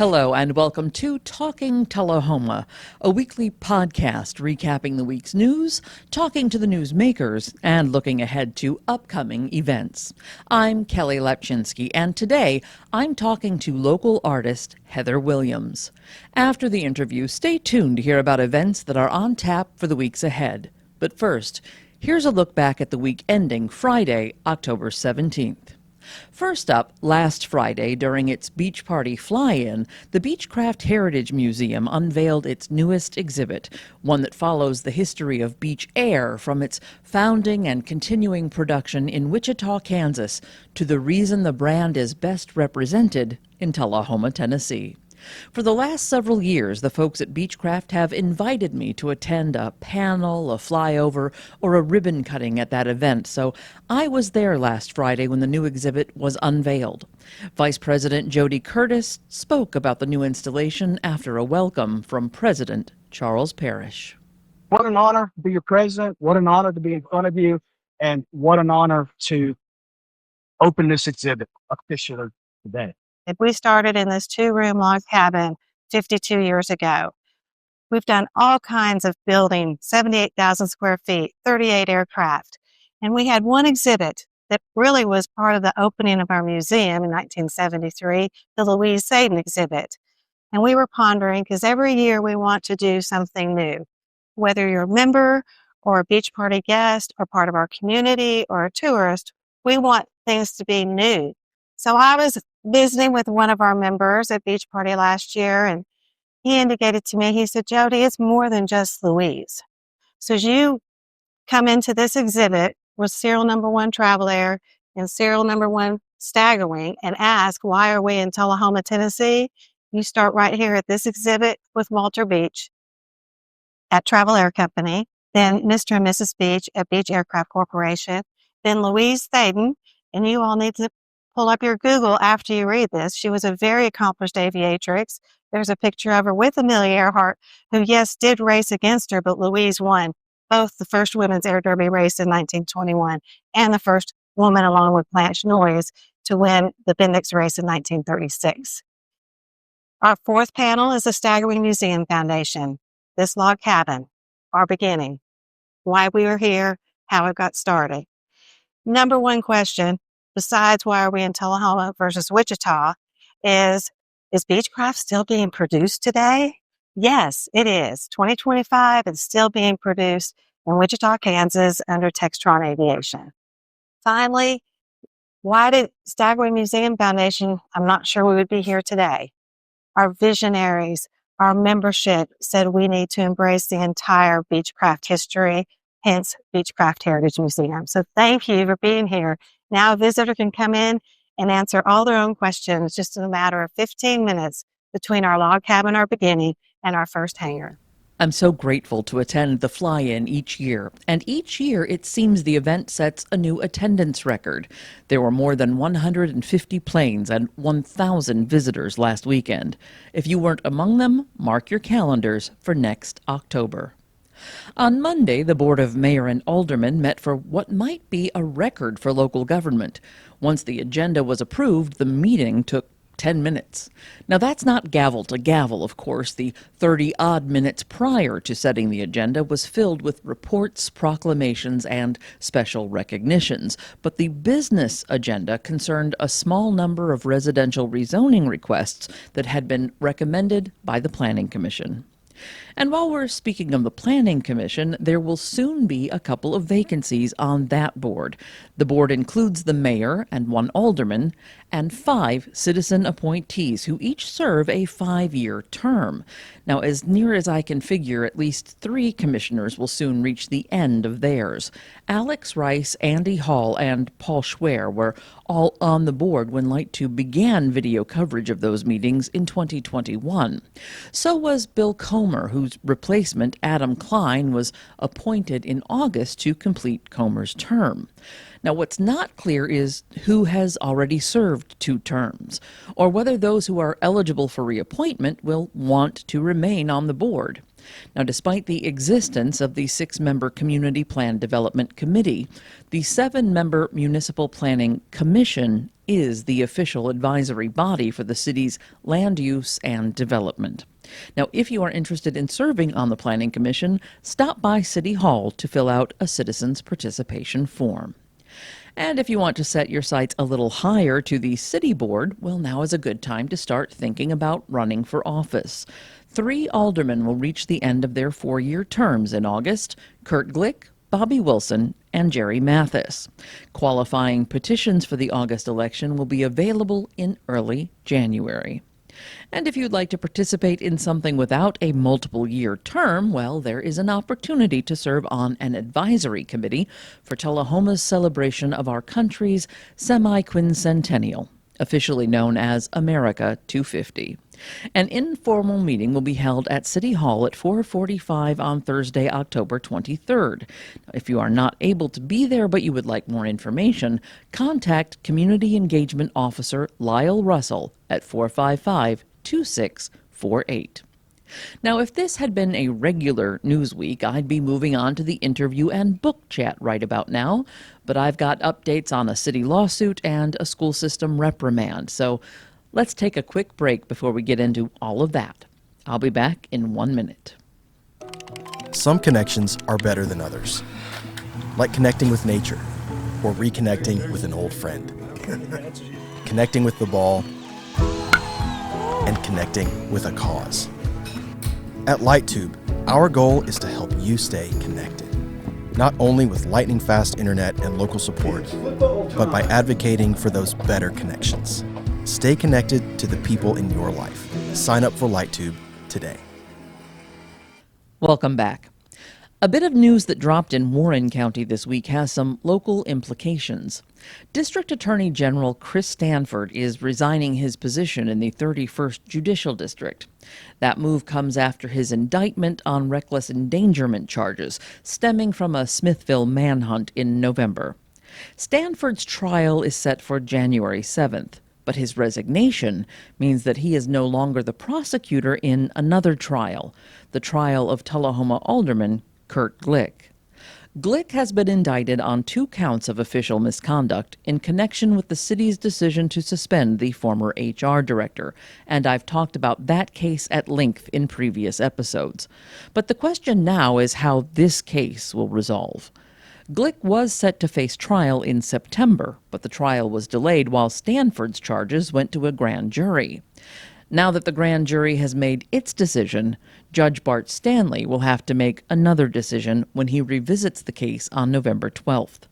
Hello and welcome to Talking Tullahoma, a weekly podcast recapping the week's news, talking to the newsmakers, and looking ahead to upcoming events. I'm Kelly Lepchinsky, and today I'm talking to local artist Heather Williams. After the interview, stay tuned to hear about events that are on tap for the weeks ahead. But first, here's a look back at the week ending Friday, October 17th. First up, last Friday, during its beach party fly-in, the Beechcraft Heritage Museum unveiled its newest exhibit, one that follows the history of beach air from its founding and continuing production in Wichita, Kansas, to the reason the brand is best represented in Tullahoma, Tennessee. For the last several years, the folks at Beechcraft have invited me to attend a panel, a flyover, or a ribbon cutting at that event, so I was there last Friday when the new exhibit was unveiled. Vice President Jody Curtis spoke about the new installation after a welcome from President Charles Parrish. What an honor to be your president, what an honor to be in front of you, and what an honor to open this exhibit officially today. We started in this 2-room log cabin 52 years ago. We've done all kinds of building, 78,000 square feet, 38 aircraft. And we had one exhibit that really was part of the opening of our museum in 1973, the Louise Sayden exhibit. And we were pondering, because every year we want to do something new. Whether you're a member or a beach party guest or part of our community or a tourist, we want things to be new. So I was visiting with one of our members at Beach Party last year, and he indicated to me, he said, Jody, it's more than just Louise. So as you come into this exhibit with serial number 1 Travel Air and serial number 1 Staggerwing and ask, why are we in Tullahoma, Tennessee? You start right here at this exhibit with Walter Beach at Travel Air Company, then Mr. and Mrs. Beach at Beach Aircraft Corporation, then Louise Sayden, and you all need to pull up your Google after you read this. She was a very accomplished aviatrix. There's a picture of her with Amelia Earhart, who, yes, did race against her, but Louise won both the first women's air derby race in 1921 and the first woman, along with Blanche Noyes, to win the Bendix race in 1936. Our fourth panel is the Staggerwing Museum Foundation. This log cabin, our beginning, why we were here, how it got started. Number one question, besides why are we in Tullahoma versus Wichita, is Beechcraft still being produced today? Yes, it is. 2025 is still being produced in Wichita, Kansas under Textron Aviation. Finally, why did Staggerwing Museum Foundation? I'm not sure we would be here today. Our visionaries, our membership said we need to embrace the entire Beechcraft history, hence Beechcraft Heritage Museum. So thank you for being here. Now a visitor can come in and answer all their own questions just in a matter of 15 minutes between our log cabin, our beginning, and our first hangar. I'm so grateful to attend the fly-in each year, and each year it seems the event sets a new attendance record. There were more than 150 planes and 1,000 visitors last weekend. If you weren't among them, mark your calendars for next October. On Monday, the Board of Mayor and Aldermen met for what might be a record for local government. Once the agenda was approved, the meeting took 10 minutes. Now, that's not gavel to gavel, of course. The 30-odd minutes prior to setting the agenda was filled with reports, proclamations, and special recognitions. But the business agenda concerned a small number of residential rezoning requests that had been recommended by the Planning Commission. And while we're speaking of the Planning Commission, there will soon be a couple of vacancies on that board. The board includes the mayor and 1 alderman and 5 citizen appointees who each serve a 5-year term. Now, as near as I can figure, at least 3 commissioners will soon reach the end of theirs. Alex Rice, Andy Hall, and Paul Schwer were all on the board when Light 2 began video coverage of those meetings in 2021. So was Bill Comer, whose replacement, Adam Klein, was appointed in August to complete Comer's term. Now, what's not clear is who has already served 2 terms, or whether those who are eligible for reappointment will want to remain on the board. Now, despite the existence of the 6-member Community Plan Development Committee, the 7-member Municipal Planning Commission is the official advisory body for the city's land use and development. Now, if you are interested in serving on the Planning Commission, stop by City Hall to fill out a citizen's participation form. And if you want to set your sights a little higher to the city board, well, now is a good time to start thinking about running for office. 3 aldermen will reach the end of their 4-year terms in August: Kurt Glick, Bobby Wilson, and Jerry Mathis. Qualifying petitions for the August election will be available in early January. And if you'd like to participate in something without a multiple-year term, well, there is an opportunity to serve on an advisory committee for Tullahoma's celebration of our country's semi-quincentennial, officially known as America 250. An informal meeting will be held at City Hall at 4:45 on Thursday, October 23rd. If you are not able to be there but you would like more information, contact Community Engagement Officer Lyle Russell at 455-2648. Now, if this had been a regular news week, I'd be moving on to the interview and book chat right about now. But I've got updates on a city lawsuit and a school system reprimand. So let's take a quick break before we get into all of that. I'll be back in 1 minute. Some connections are better than others, like connecting with nature or reconnecting with an old friend, connecting with the ball, and connecting with a cause. At LightTube, our goal is to help you stay connected, not only with lightning-fast internet and local support, but by advocating for those better connections. Stay connected to the people in your life. Sign up for LightTube today. Welcome back. A bit of news that dropped in Warren County this week has some local implications. District Attorney General Chris Stanford is resigning his position in the 31st Judicial District. That move comes after his indictment on reckless endangerment charges stemming from a Smithville manhunt in November. Stanford's trial is set for January 7th, but his resignation means that he is no longer the prosecutor in another trial, the trial of Tullahoma Alderman Kurt Glick. Glick has been indicted on 2 counts of official misconduct in connection with the city's decision to suspend the former HR director, and I've talked about that case at length in previous episodes. But the question now is how this case will resolve. Glick was set to face trial in September, but the trial was delayed while Stanford's charges went to a grand jury. Now that the grand jury has made its decision, Judge Bart Stanley will have to make another decision when he revisits the case on November 12th.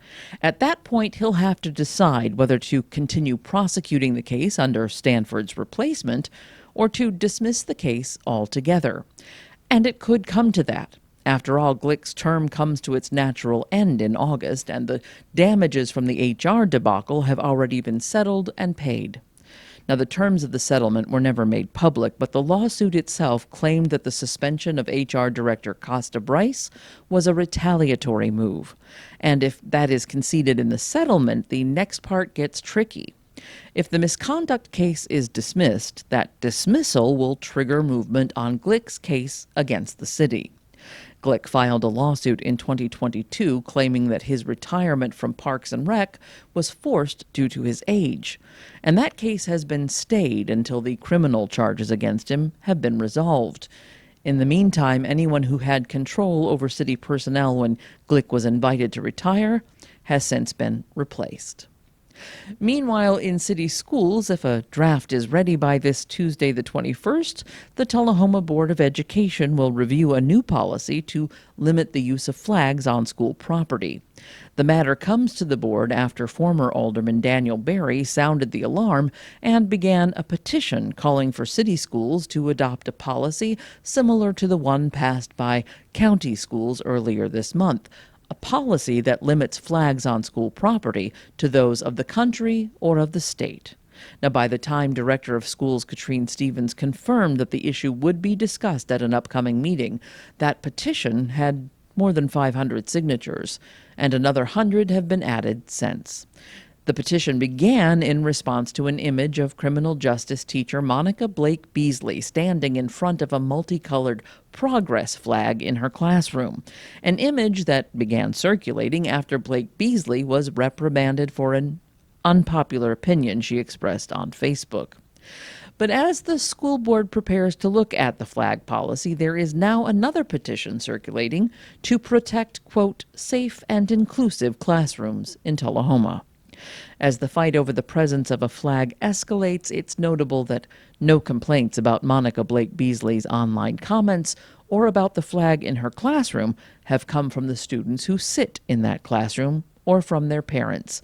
At that point, he'll have to decide whether to continue prosecuting the case under Stanford's replacement or to dismiss the case altogether. And it could come to that. After all, Glick's term comes to its natural end in August, and the damages from the HR debacle have already been settled and paid. Now, the terms of the settlement were never made public, but the lawsuit itself claimed that the suspension of HR Director Costa Bryce was a retaliatory move. And if that is conceded in the settlement, the next part gets tricky. If the misconduct case is dismissed, that dismissal will trigger movement on Glick's case against the city. Glick filed a lawsuit in 2022 claiming that his retirement from Parks and Rec was forced due to his age. And that case has been stayed until the criminal charges against him have been resolved. In the meantime, anyone who had control over city personnel when Glick was invited to retire has since been replaced. Meanwhile, in city schools, if a draft is ready by this Tuesday the 21st, the Tullahoma Board of Education will review a new policy to limit the use of flags on school property. The matter comes to the board after former Alderman Daniel Berry sounded the alarm and began a petition calling for city schools to adopt a policy similar to the one passed by county schools earlier this month, a policy that limits flags on school property to those of the country or of the state. Now, by the time Director of Schools Katrine Stevens confirmed that the issue would be discussed at an upcoming meeting, that petition had more than 500 signatures, and another 100 have been added since. The petition began in response to an image of criminal justice teacher Monica Blake Beasley standing in front of a multicolored progress flag in her classroom, an image that began circulating after Blake Beasley was reprimanded for an unpopular opinion she expressed on Facebook. But as the school board prepares to look at the flag policy, there is now another petition circulating to protect, quote, safe and inclusive classrooms in Tullahoma. As the fight over the presence of a flag escalates, it's notable that no complaints about Monica Blake Beasley's online comments or about the flag in her classroom have come from the students who sit in that classroom or from their parents.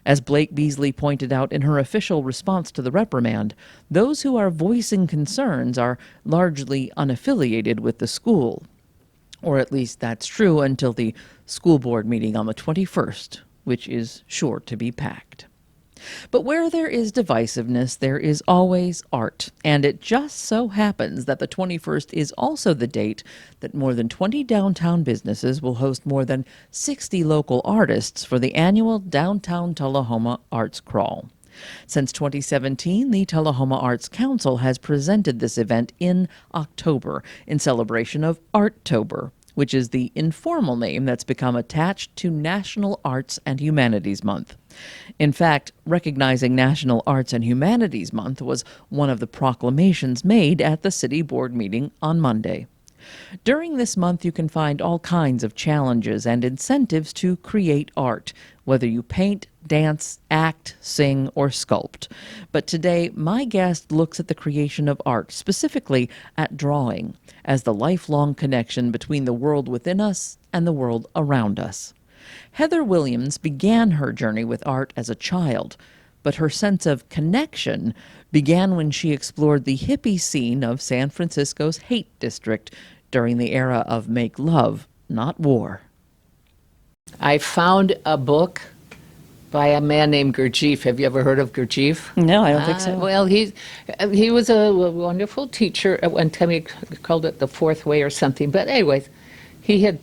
As Blake Beasley pointed out in her official response to the reprimand, those who are voicing concerns are largely unaffiliated with the school. Or at least that's true until the school board meeting on the 21st, which is sure to be packed. But where there is divisiveness, there is always art. And it just so happens that the 21st is also the date that more than 20 downtown businesses will host more than 60 local artists for the annual Downtown Tullahoma Arts Crawl. Since 2017, the Tullahoma Arts Council has presented this event in October in celebration of ArtTober, which is the informal name that's become attached to National Arts and Humanities Month. In fact, recognizing National Arts and Humanities Month was one of the proclamations made at the city board meeting on Monday. During this month, you can find all kinds of challenges and incentives to create art, whether you paint, dance, act, sing, or sculpt. But today, my guest looks at the creation of art, specifically at drawing, as the lifelong connection between the world within us and the world around us. Heather Williams began her journey with art as a child, but her sense of connection began when she explored the hippie scene of San Francisco's Haight District during the era of make love, not war. I found a book by a man named Gurdjieff. Have you ever heard of Gurdjieff? No, I don't think so. Well, he was a wonderful teacher. At one time he called it the Fourth Way or something. But anyways, he had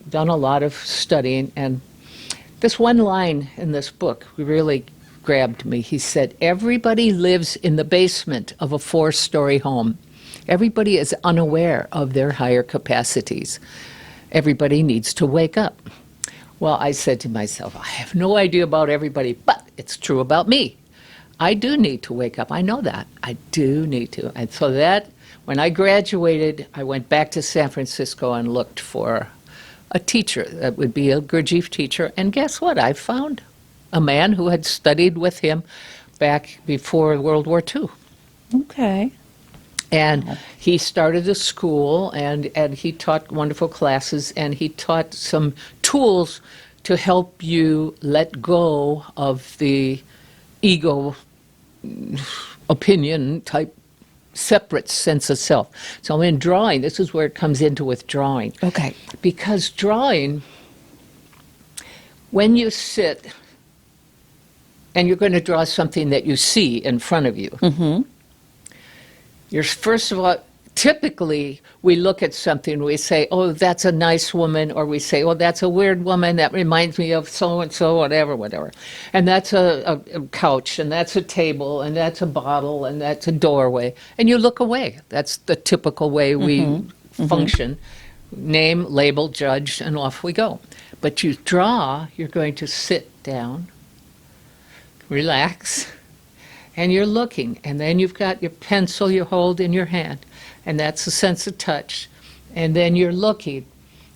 done a lot of studying, and this one line in this book really grabbed me. He said, "Everybody lives in the basement of a 4-story home. Everybody is unaware of their higher capacities. Everybody needs to wake up." Well, I said to myself, I have no idea about everybody, but it's true about me. I do need to wake up. I know that. I do need to. And so that, when I graduated, I went back to San Francisco and looked for a teacher that would be a Gurdjieff teacher. And guess what? I found a man who had studied with him back before World War II. Okay. And he started a school, and he taught wonderful classes, and he taught some tools to help you let go of the ego opinion type separate sense of self. So in drawing, this is where it comes into with drawing. Okay. Because drawing, when you sit and you're going to draw something that you see in front of you, you're, first of all, typically we look at something and we say, oh, that's a nice woman, or we say, oh, that's a weird woman, that reminds me of so-and-so, whatever. And that's a couch, and that's a table, and that's a bottle, and that's a doorway. And you look away. That's the typical way we function. Name, label, judge, and off we go. But you draw, you're going to sit down, relax, and you're looking, and then you've got your pencil you hold in your hand, and that's a sense of touch. And then you're looking.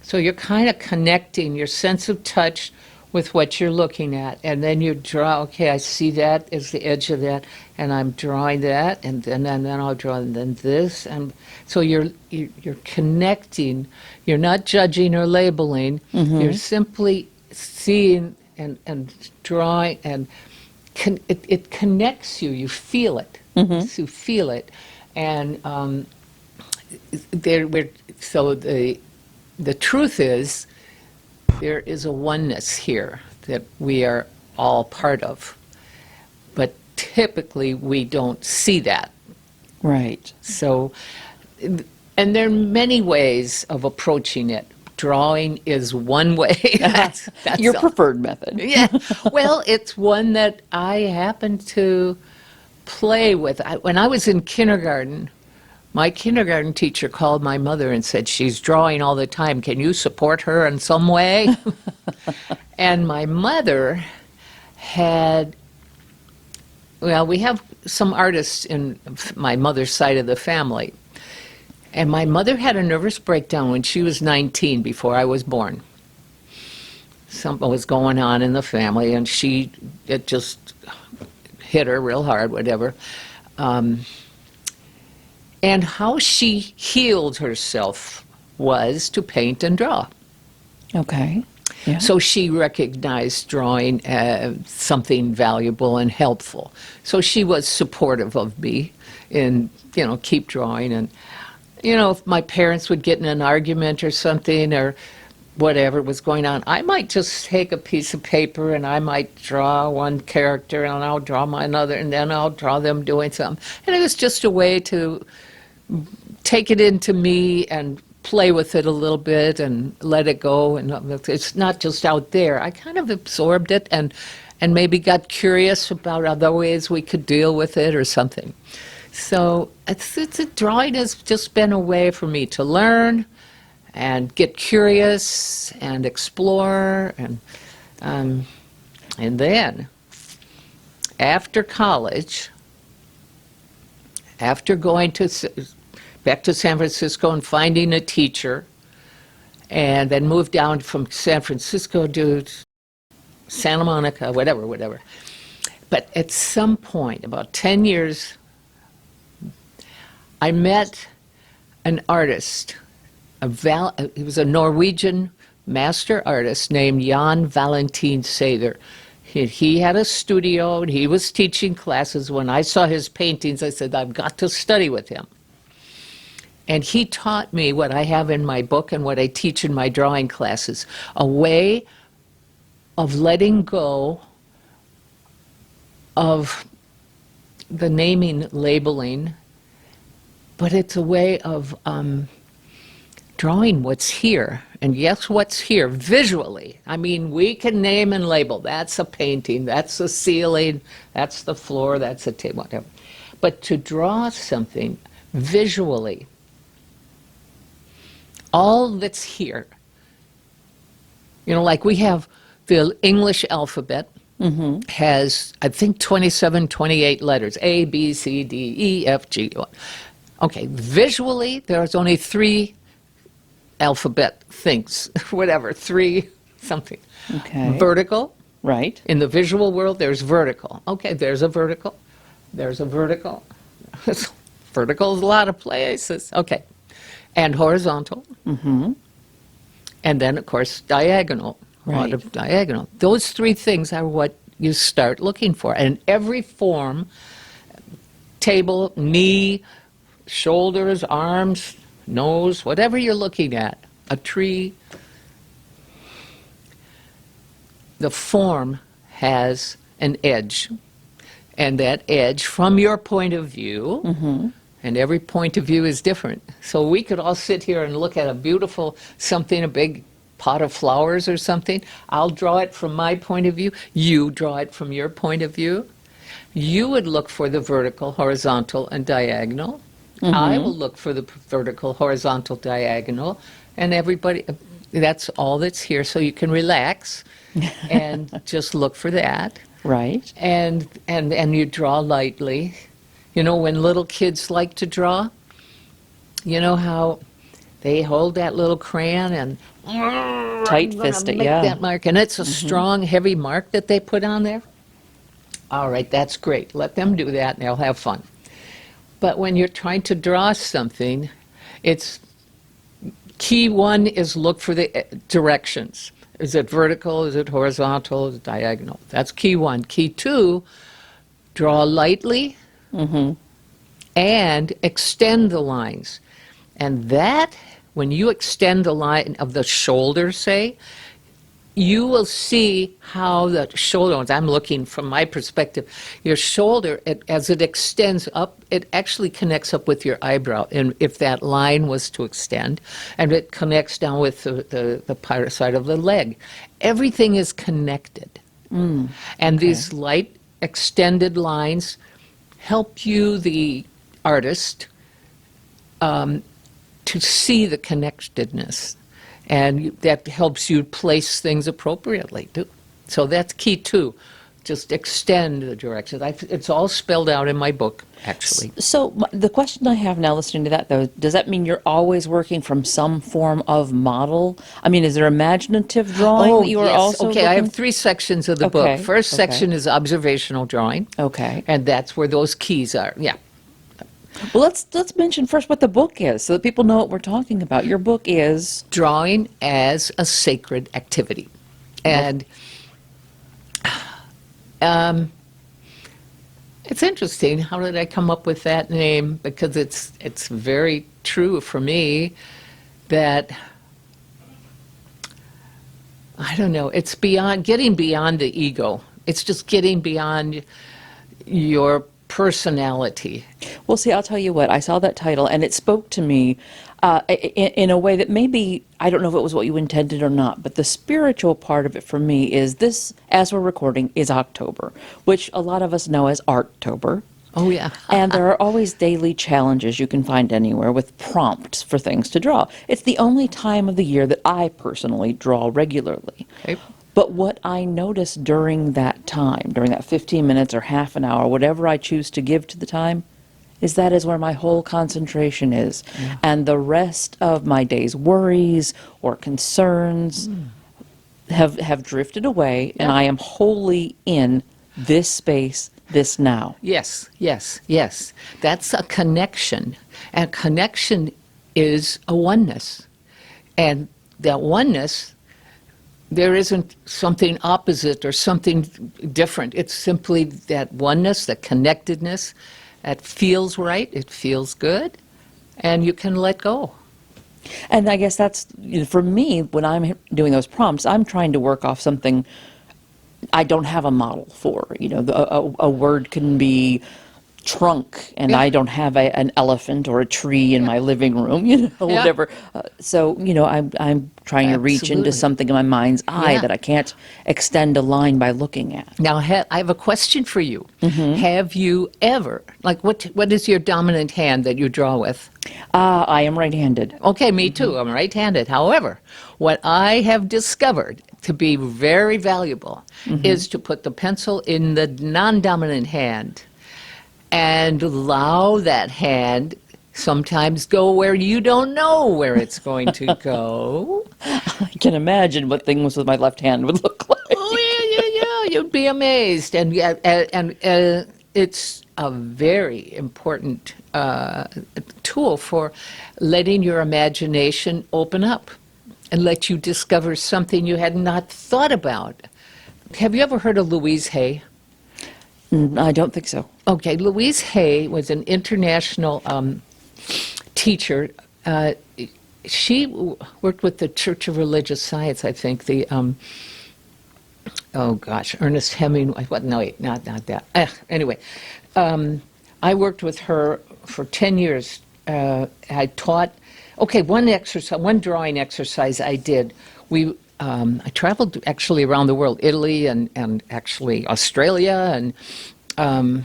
So you're kind of connecting your sense of touch with what you're looking at. And then you draw, okay, I see that as the edge of that, and I'm drawing that, and then I'll draw and then this. And so you're connecting. You're not judging or labeling. You're simply seeing and drawing, and it connects you. You feel it. You feel it, and so the truth is, there is a oneness here that we are all part of, but typically we don't see that. Right. So, and there are many ways of approaching it. drawing is one way. That's Your all. preferred method. Yeah. Well, it's one that I happen to play with. When I was in kindergarten, my kindergarten teacher called my mother and said, she's drawing all the time. Can you support her in some way? And my mother had, well, we have some artists in my mother's side of the family. And my mother had a nervous breakdown when she was 19 before I was born. Something was going on in the family, and it just hit her real hard, whatever. And how she healed herself was to paint and draw. Okay. Yeah. So she recognized drawing as something valuable and helpful. So she was supportive of me in, keep drawing. And, if my parents would get in an argument or something or whatever was going on, I might just take a piece of paper and I might draw one character and I'll draw another and then I'll draw them doing something. And it was just a way to take it into me and play with it a little bit and let it go. And it's not just out there. I kind of absorbed it and maybe got curious about other ways we could deal with it or something. So drawing has just been a way for me to learn and get curious and explore. And then after college, after going back to San Francisco and finding a teacher, and then moved down from San Francisco to Santa Monica, whatever. But at some point, about 10 years, I met an artist. He was a Norwegian master artist named Jan Valentin Sather. He had a studio and he was teaching classes. When I saw his paintings, I said, I've got to study with him. And he taught me what I have in my book and what I teach in my drawing classes, a way of letting go of the naming, labeling, but it's a way of drawing what's here. And yes, what's here visually. I mean, we can name and label. That's a painting, that's a ceiling, that's the floor, that's a table, whatever. But to draw something visually, all that's here, like we have the English alphabet has, I think, 27, 28 letters, A, B, C, D, E, F, G. Okay, visually, there's only 3 alphabet things, whatever, 3 something. Okay. Vertical. Right. In the visual world, there's vertical. Okay, there's a vertical. There's a vertical. Vertical is a lot of places. Okay. And horizontal. Mm-hmm. And then, of course, diagonal. A lot of diagonal. Those 3 things are what you start looking for. And every form, table, knee, shoulders, arms, nose, whatever you're looking at, a tree, the form has an edge. And that edge, from your point of view, and every point of view is different. So we could all sit here and look at a beautiful something, a big pot of flowers or something. I'll draw it from my point of view. You draw it from your point of view. You would look for the vertical, horizontal, and diagonal. I will look for the vertical, horizontal, diagonal, and everybody, that's all that's here, so you can relax and just look for that. Right. And you draw lightly. When little kids like to draw, you know how they hold that little crayon and Tight fist it, make yeah. that mark, and it's a strong, heavy mark that they put on there. All right, that's great. Let them do that, and they'll have fun. But when you're trying to draw something, it's key 1 is look for the directions. Is it vertical? Is it horizontal? Is it diagonal? That's key 1. Key 2, draw lightly and extend the lines. And that, when you extend the line of the shoulder, say, you will see how the shoulder, I'm looking from my perspective, your shoulder, as it extends up, it actually connects up with your eyebrow. And if that line was to extend, and it connects down with the part side of the leg. Everything is connected. And these light extended lines help you, the artist, to see the connectedness. And that helps you place things appropriately, too. So that's key, too. Just extend the directions. It's all spelled out in my book, actually. So the question I have now listening to that, though, does that mean you're always working from some form of model? I mean, is there imaginative drawing that you are also Okay, I looking- have 3 sections of the Okay, book. First okay. section is observational drawing. Okay. And that's where those keys are, yeah. Well, let's mention first what the book is so that people know what we're talking about. Your book is... Drawing as a sacred activity. And it's interesting. How did I come up with that name? Because it's very true for me that, I don't know, it's getting beyond the ego. It's just getting beyond your personality. Well, see, I'll tell you what, I saw that title and it spoke to me in a way that maybe, I don't know if it was what you intended or not, but the spiritual part of it for me is this, as we're recording, is October, which a lot of us know as ArtTober. Oh, yeah. And there are always daily challenges you can find anywhere with prompts for things to draw. It's the only time of the year that I personally draw regularly. Okay. But what I notice during that time, during that 15 minutes or half an hour, whatever I choose to give to the time, is that is where my whole concentration is. Yeah. And the rest of my day's worries or concerns have drifted away, and Yeah. I am wholly in this space, this now. Yes, yes, yes. That's a connection. And connection is a oneness. And that oneness, there isn't something opposite or something different. It's simply that oneness, that connectedness, that feels right, it feels good, and you can let go. And I guess that's, for me, when I'm doing those prompts, I'm trying to work off something I don't have a model for. A word can be trunk, and Yeah. I don't have an elephant or a tree in my living room, Yeah. whatever. So, I'm trying to reach into Absolutely. something in my mind's eye Yeah. that I can't extend a line by looking at. Now, I have a question for you. Have you ever, what is your dominant hand that you draw with? I am right-handed. Okay, me too. I'm right-handed. However, what I have discovered to be very valuable is to put the pencil in the non-dominant hand and allow that hand sometimes go where you don't know where it's going to go. I can imagine what things with my left hand would look like. Oh, yeah, you'd be amazed. And it's a very important tool for letting your imagination open up and let you discover something you had not thought about. Have you ever heard of Louise Hay? I don't think so. Okay, Louise Hay was an international teacher. She worked with the Church of Religious Science, I think. Ernest Hemingway. What? No, wait, not that. Anyway, I worked with her for 10 years. I taught. Okay, one drawing exercise I did. I traveled actually around the world, Italy and actually Australia and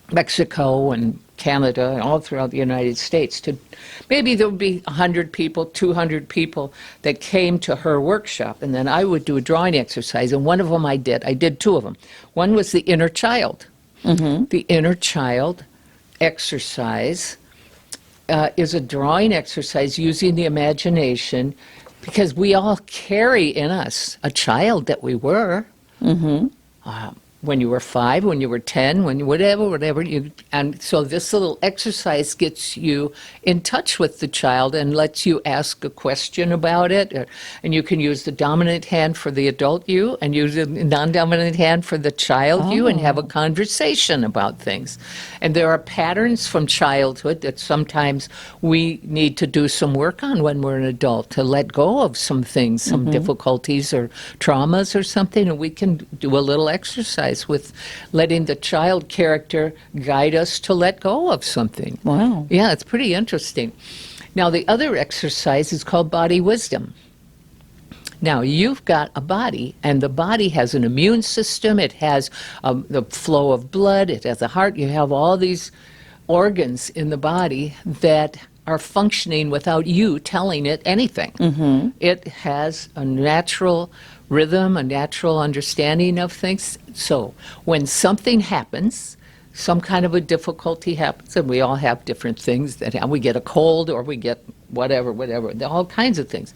Mexico and Canada and all throughout the United States. Maybe there would be 100 people, 200 people that came to her workshop, and then I would do a drawing exercise, and one of them I did 2 of them. One was the inner child. The inner child exercise is a drawing exercise using the imagination, because we all carry in us a child that we were. when you were 5, when you were 10, when whatever you, and so this little exercise gets you in touch with the child and lets you ask a question about it, and you can use the dominant hand for the adult you and use the non-dominant hand for the child you and have a conversation about things. And there are patterns from childhood that sometimes we need to do some work on when we're an adult, to let go of some things, some difficulties or traumas or something, and we can do a little exercise with letting the child character guide us to let go of something. Wow. Yeah, it's pretty interesting. Now, the other exercise is called body wisdom. Now, you've got a body, and the body has an immune system. It has the flow of blood. It has a heart. You have all these organs in the body that are functioning without you telling it anything. It has a natural rhythm, a natural understanding of things. So when something happens, some kind of a difficulty happens, and we all have different things that we get a cold or we get whatever, all kinds of things.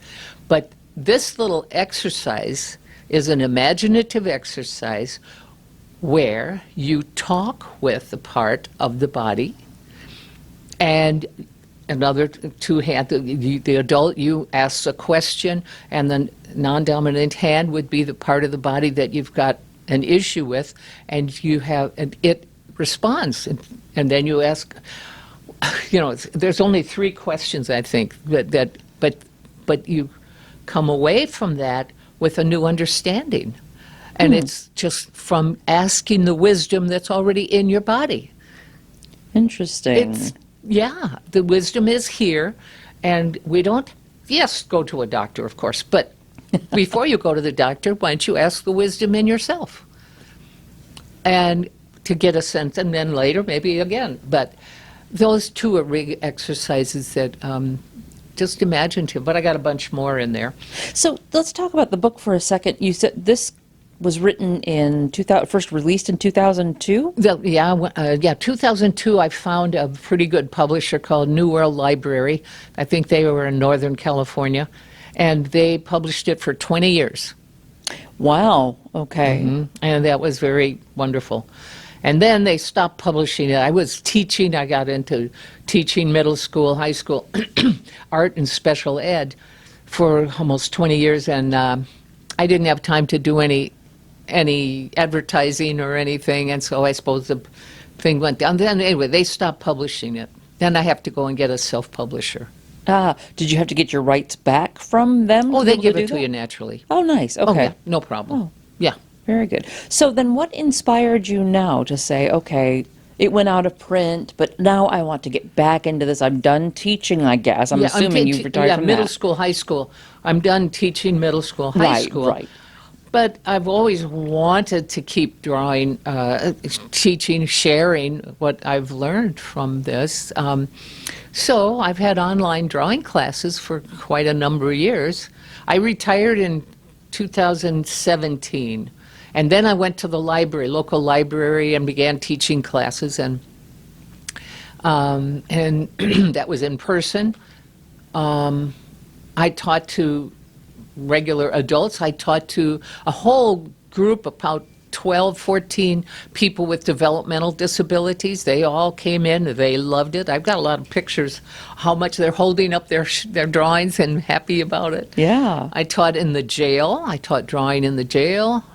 But this little exercise is an imaginative exercise where you talk with a part of the body, and another two hand, the adult you asks a question, and the non-dominant hand would be the part of the body that you've got an issue with, and it responds, and then you ask. There's only 3 questions, I think, but you come away from that with a new understanding, and it's just from asking the wisdom that's already in your body. Interesting. Yeah, the wisdom is here, and we don't, go to a doctor, of course, but before you go to the doctor, why don't you ask the wisdom in yourself? And to get a sense, and then later, maybe again. But those 2 are exercises that just imaginative, but I got a bunch more in there. So let's talk about the book for a second. You said this was written in first released in 2002? 2002. I found a pretty good publisher called New World Library. I think they were in Northern California, and they published it for 20 years. Wow. Okay. And that was very wonderful. And then they stopped publishing it. I was teaching. I got into teaching middle school, high school, art and special ed for almost 20 years, and I didn't have time to do any advertising or anything, and so I suppose the thing went down. Then anyway, they stopped publishing it. Then I have to go and get a self-publisher. Did you have to get your rights back from them? Oh, to they be able give to it do to you that? naturally. Oh, nice. Okay. Oh, yeah, no problem. Oh. Yeah. Very good. So then what inspired you now to say, okay, it went out of print, but now I want to get back into this. I'm done teaching, I guess. I'm assuming you've retired from middle that. school, high school. I'm done teaching middle school, high school. Right. But I've always wanted to keep drawing, teaching, sharing what I've learned from this. So I've had online drawing classes for quite a number of years. I retired in 2017. And then I went to the library, local library, and began teaching classes, and that was in person. I taught to regular adults. I taught to a whole group, about 12, 14 people with developmental disabilities. They all came in. They loved it. I've got a lot of pictures, how much they're holding up their drawings and happy about it. Yeah. I taught in the jail. I taught drawing in the jail.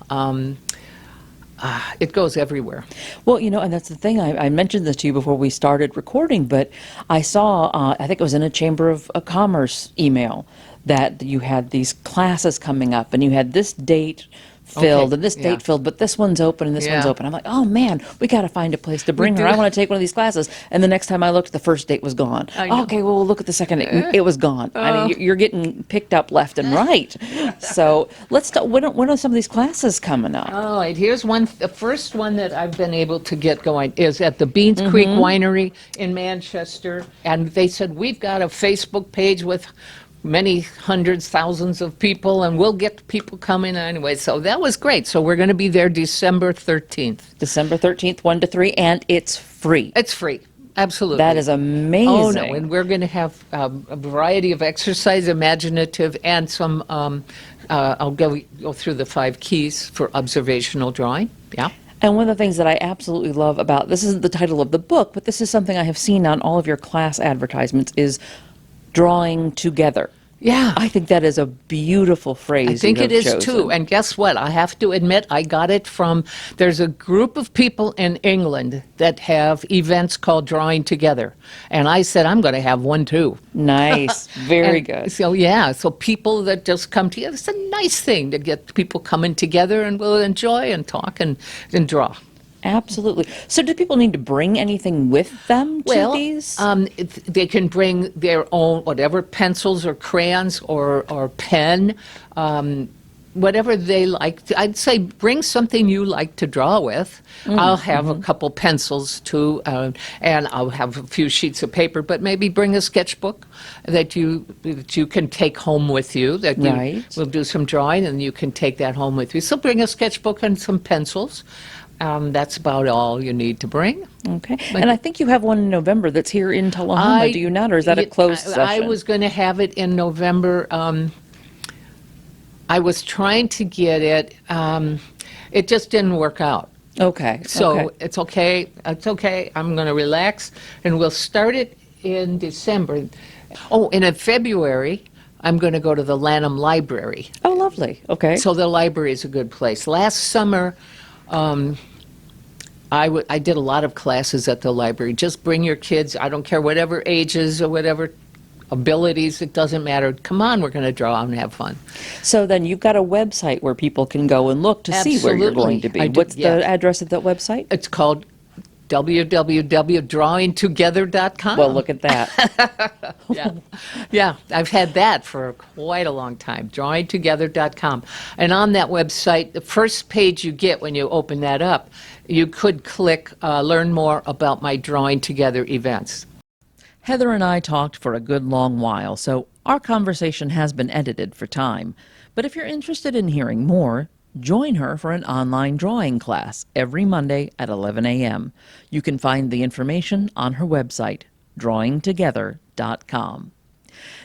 It goes everywhere. Well, and that's the thing. I mentioned this to you before we started recording, but I saw, I think it was in a Chamber of Commerce email, that you had these classes coming up, and you had this date filled and this date filled, but this one's open and this one's open. I'm like, oh man, we got to find a place to bring her. I want to take one of these classes. And the next time I looked, the first date was gone. Okay, well, we'll look at the second date. It was gone. I mean, you're getting picked up left and right. So let's talk. When are some of these classes coming up? All right, here's one. The first one that I've been able to get going is at the Beans Creek Winery in Manchester. And they said, we've got a Facebook page with many hundreds, thousands of people, and we'll get people coming anyway. So that was great. So we're going to be there December 13th. December 13th, 1 to 3, and it's free. It's free. Absolutely. That is amazing. Oh, no, and we're going to have a variety of exercise, imaginative, and some, I'll go through the 5 keys for observational drawing. Yeah. And one of the things that I absolutely love about this isn't the title of the book, but this is something I have seen on all of your class advertisements is drawing together. Yeah. I think that is a beautiful phrase. I think you it have is chosen. too. And guess what? I have to admit, I got it from, there's a group of people in England that have events called Drawing Together. And I said, I'm going to have one too. Nice, very And good. So, yeah, so people that just come together, it's a nice thing to get people coming together and we'll enjoy and talk and draw. Absolutely. So, do people need to bring anything with them to these? They can bring their own, whatever, pencils or crayons or pen, whatever they like. I'd say bring something you like to draw with. I'll have a couple pencils too, and I'll have a few sheets of paper, but maybe bring a sketchbook that you can take home with you. That you Right. will do some drawing and you can take that home with you. So bring a sketchbook and some pencils. That's about all you need to bring. Okay. And I think you have one in November that's here in Tullahoma, do you not? Or is that a closed session? I was going to have it in November. I was trying to get it. It just didn't work out. Okay. So okay. it's okay. It's okay. I'm going to relax, and we'll start it in December. Oh, and in February, I'm going to go to the Lanham Library. Oh, lovely. Okay. So the library is a good place. Last summer, I did a lot of classes at the library. Just bring your kids. I don't care whatever ages or whatever abilities. It doesn't matter. Come on, we're going to draw and have fun. So then you've got a website where people can go and look to see where you're going to be. Absolutely. What's the address of that website? It's called www.drawingtogether.com. Well, look at that. Yeah, I've had that for quite a long time, drawingtogether.com. And on that website, the first page you get when you open that up, you could click Learn More about my Drawing Together events. Heather and I talked for a good long while, so our conversation has been edited for time. But if you're interested in hearing more, join her for an online drawing class every Monday at 11 a.m. You can find the information on her website, drawingtogether.com.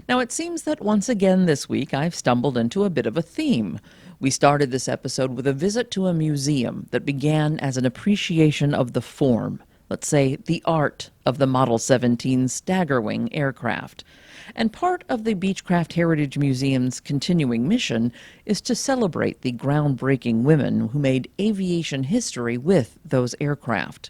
Now, it seems that once again this week I've stumbled into a bit of a theme. We started this episode with a visit to a museum that began as an appreciation of the form, let's say the art, of the Model 17 Staggerwing aircraft. And part of the Beechcraft Heritage Museum's continuing mission is to celebrate the groundbreaking women who made aviation history with those aircraft.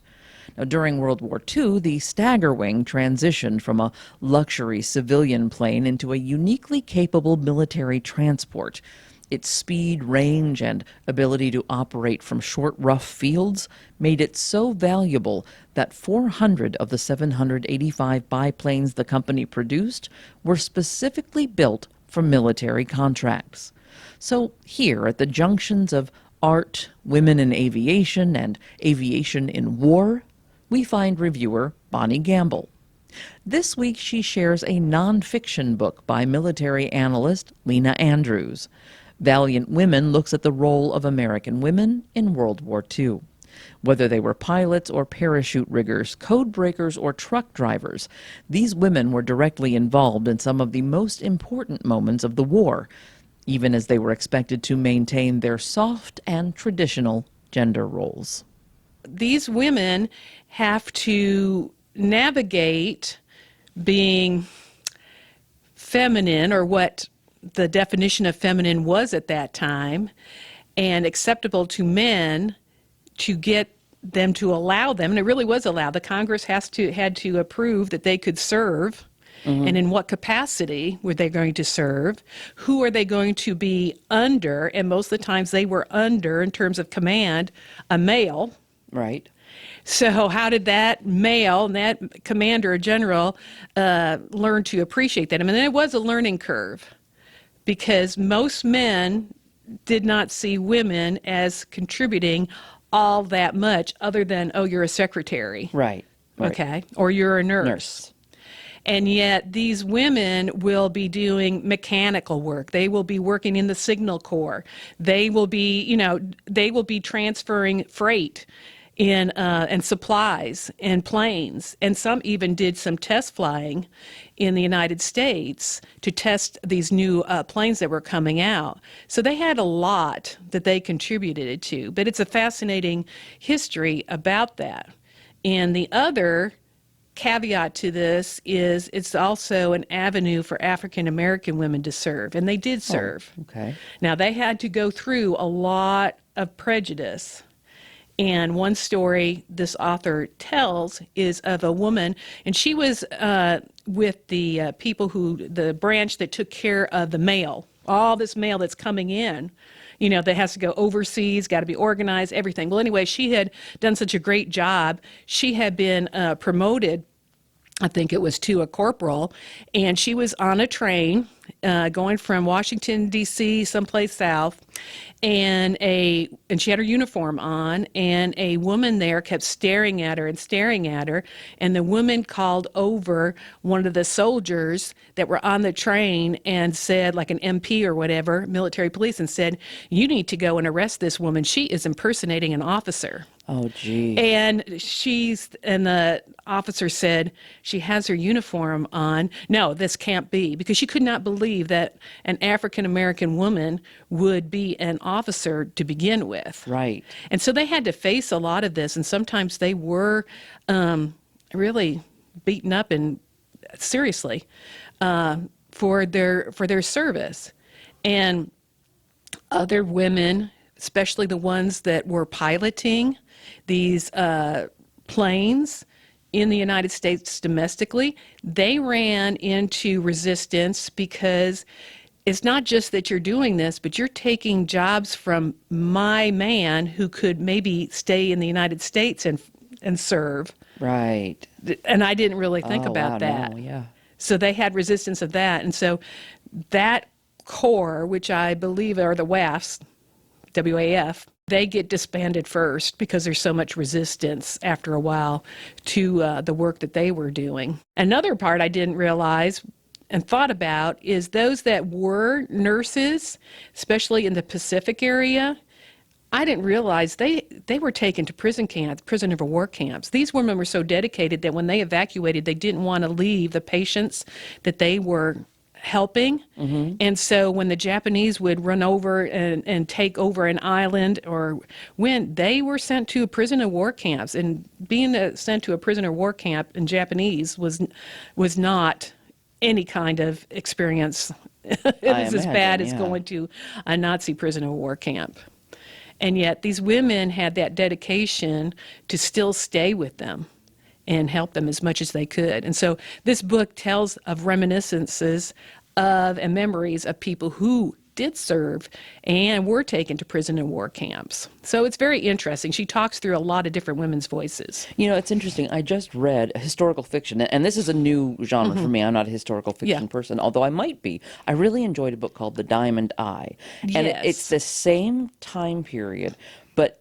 Now, during World War II, the Staggerwing transitioned from a luxury civilian plane into a uniquely capable military transport. Its speed, range, and ability to operate from short, rough fields made it so valuable that 400 of the 785 biplanes the company produced were specifically built for military contracts. So here, at the junctions of art, women in aviation, and aviation in war, we find reviewer Bonnie Gamble. This week she shares a nonfiction book by military analyst Lena Andrews. Valiant Women looks at the role of American women in World War II. Whether they were pilots or parachute riggers, code breakers or truck drivers, these women were directly involved in some of the most important moments of the war, even as they were expected to maintain their soft and traditional gender roles. These women have to navigate being feminine, or what the definition of feminine was at that time, and acceptable to men, to get them to allow them, and it really was allowed. The Congress had to approve that they could serve, and in what capacity were they going to serve? Who are they going to be under? And most of the times they were under, in terms of command, a male. Right. So how did that male, that commander or general, learn to appreciate that? I mean, it was a learning curve, because most men did not see women as contributing all that much, other than, oh, you're a secretary. Right. Okay. Or you're a nurse. And yet these women will be doing mechanical work. They will be working in the signal corps. They will be, they will be transferring freight and supplies and planes, and some even did some test flying in the United States to test these new planes that were coming out. So they had a lot that they contributed to, but it's a fascinating history about that. And the other caveat to this is it's also an avenue for African American women to serve, and they did serve. Okay. Now, they had to go through a lot of prejudice. And one story this author tells is of a woman, and she was with the the branch that took care of the mail, all this mail that's coming in, that has to go overseas, got to be organized, everything. Well, anyway, she had done such a great job. She had been promoted, I think it was, to a corporal, and she was on a train going from Washington, D.C., someplace south, and she had her uniform on, and a woman there kept staring at her, and the woman called over one of the soldiers that were on the train and said, like an MP or whatever, military police, and said, "You need to go and arrest this woman. She is impersonating an officer." Oh, gee. And the officer said, "She has her uniform on. No, this can't be," because she could not believe that an African-American woman would be an officer to begin with. Right. And so they had to face a lot of this, and sometimes they were really beaten up and seriously for their service. And other women, especially the ones that were piloting these planes in the United States domestically, they ran into resistance because it's not just that you're doing this, but you're taking jobs from my man who could maybe stay in the United States and serve. Right. And I didn't really think Oh, about wow, that. no, yeah. So they had resistance of that. And so that corps, which I believe are the WAFs, WAF, they get disbanded first because there's so much resistance after a while to the work that they were doing. Another part I didn't realize and thought about is those that were nurses, especially in the Pacific area, I didn't realize they were taken to prison camps, prisoner of war camps. These women were so dedicated that when they evacuated, they didn't want to leave the patients that they were helping. Mm-hmm. And so when the Japanese would run over and take over an island, or when they were sent to a prisoner of war camps, and being sent to a prisoner of war camp in Japanese was not any kind of experience. It was as bad as going to a Nazi prisoner of war camp. And yet these women had that dedication to still stay with them and help them as much as they could. And so this book tells of reminiscences of and memories of people who did serve and were taken to prison and war camps. So it's very interesting. She talks through a lot of different women's voices. It's interesting. I just read historical fiction, and this is a new genre for me. I'm not a historical fiction person, although I might be. I really enjoyed a book called The Diamond Eye. And it's the same time period, but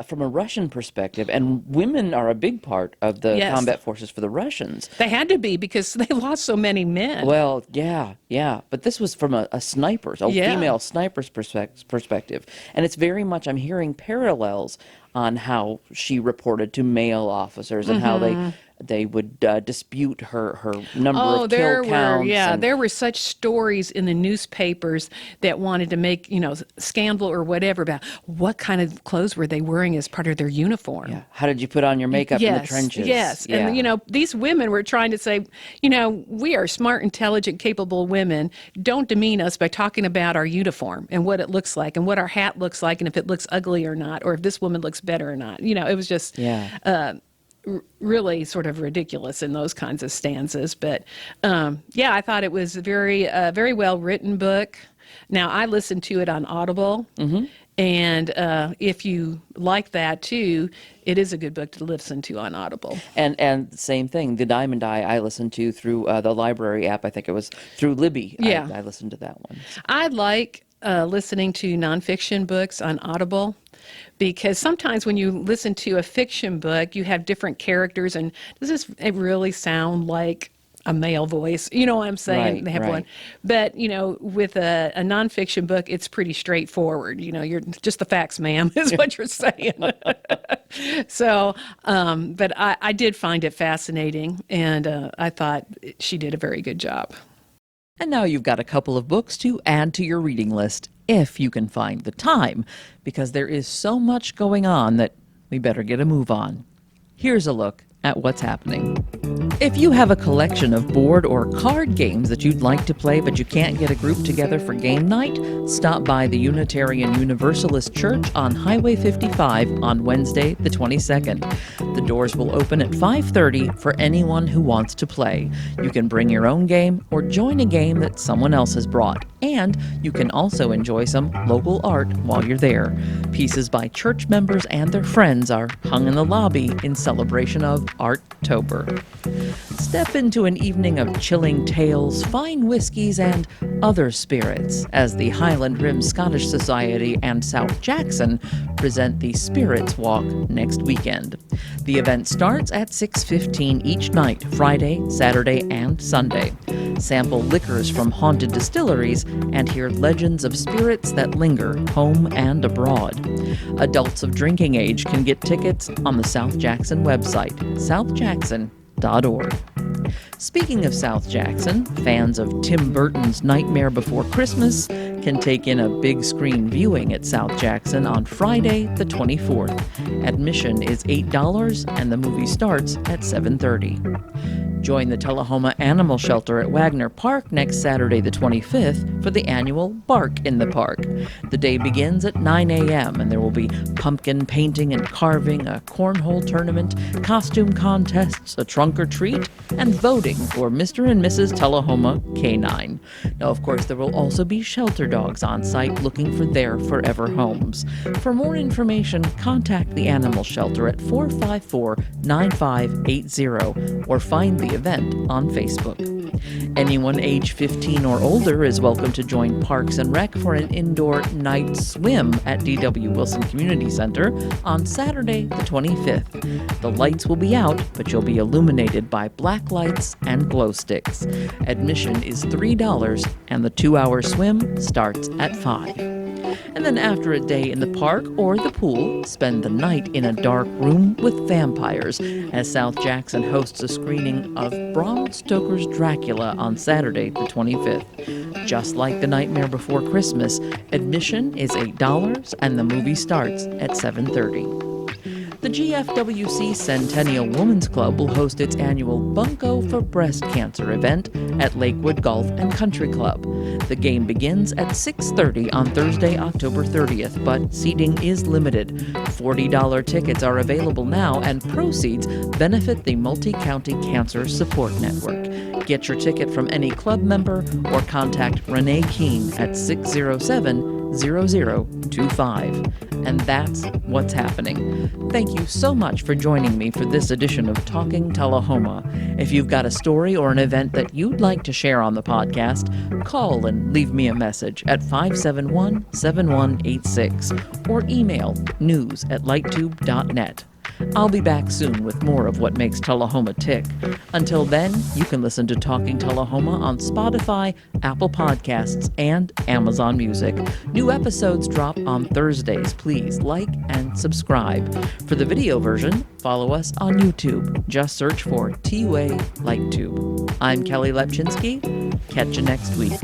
from a Russian perspective, and women are a big part of the combat forces for the Russians. They had to be because they lost so many men. Well, yeah. But this was from a female sniper's perspective. And it's very much, I'm hearing parallels on how she reported to male officers and how they would dispute her number of kill counts. There were such stories in the newspapers that wanted to make, scandal or whatever about what kind of clothes were they wearing as part of their uniform. Yeah. How did you put on your makeup in the trenches? Yes. Yeah. And, these women were trying to say, we are smart, intelligent, capable women. Don't demean us by talking about our uniform and what it looks like and what our hat looks like and if it looks ugly or not, or if this woman looks better or not. It was just really sort of ridiculous in those kinds of stanzas. But I thought it was a very well written book. Now, I listened to it on Audible. Mm-hmm. And if you like that too, it is a good book to listen to on Audible. And same thing, The Diamond Eye, I listened to through the library app. I think it was through Libby. Yeah. I listened to that one. I like listening to nonfiction books on Audible, because sometimes when you listen to a fiction book, you have different characters, and does this really sound like a male voice. You know what I'm saying? Right, They have right. one. But, with a nonfiction book, it's pretty straightforward. You're just the facts, ma'am, is what you're saying. So, but I did find it fascinating, and I thought she did a very good job. And now you've got a couple of books to add to your reading list, if you can find the time, because there is so much going on that we better get a move on. Here's a look at what's happening. If you have a collection of board or card games that you'd like to play but you can't get a group together for game night, stop by the Unitarian Universalist Church on Highway 55 on Wednesday, the 22nd. The doors will open at 5:30 for anyone who wants to play. You can bring your own game or join a game that someone else has brought. And you can also enjoy some local art while you're there. Pieces by church members and their friends are hung in the lobby in celebration of ArtTober. Step into an evening of chilling tales, fine whiskies, and other spirits as the Highland Rim Scottish Society and South Jackson present the Spirits Walk next weekend. The event starts at 6:15 each night, Friday, Saturday, and Sunday. Sample liquors from haunted distilleries and hear legends of spirits that linger home and abroad. Adults of drinking age can get tickets on the South Jackson website, southjackson.org. Speaking of South Jackson, fans of Tim Burton's Nightmare Before Christmas can take in a big screen viewing at South Jackson on Friday, the 24th. Admission is $8 and the movie starts at 7:30. Join the Tullahoma Animal Shelter at Wagner Park next Saturday, the 25th, for the annual Bark in the Park. The day begins at 9 a.m., and there will be pumpkin painting and carving, a cornhole tournament, costume contests, a trunk or treat, and voting for Mr. and Mrs. Tullahoma K9. Now, of course, there will also be shelter dogs on site looking for their forever homes. For more information, contact the animal shelter at 454-9580 or find the event on Facebook. Anyone age 15 or older is welcome to join Parks and Rec for an indoor night swim at D.W. Wilson Community Center on Saturday, the 25th. The lights will be out, but you'll be illuminated by black lights and glow sticks. Admission is $3, and the 2-hour swim starts at 5. And then after a day in the park or the pool, spend the night in a dark room with vampires as South Jackson hosts a screening of Bram Stoker's Dracula on Saturday, the 25th. Just like The Nightmare Before Christmas, admission is $8 and the movie starts at 7:30. The GFWC Centennial Women's Club will host its annual Bunko for Breast Cancer event at Lakewood Golf and Country Club. The game begins at 6:30 on Thursday, October 30th, but seating is limited. $40 tickets are available now, and proceeds benefit the Multi-County Cancer Support Network. Get your ticket from any club member or contact Renee Keene at 607-0025. And that's what's happening. Thank you so much for joining me for this edition of Talking Tullahoma. If you've got a story or an event that you'd like to share on the podcast, call and leave me a message at 571-7186 or email news@lighttube.net. I'll be back soon with more of what makes Tullahoma tick. Until then, you can listen to Talking Tullahoma on Spotify, Apple Podcasts, and Amazon Music. New episodes drop on Thursdays. Please like and subscribe. For the video version, follow us on YouTube. Just search for TUA LightTube. I'm Kelly Lepchinsky. Catch you next week.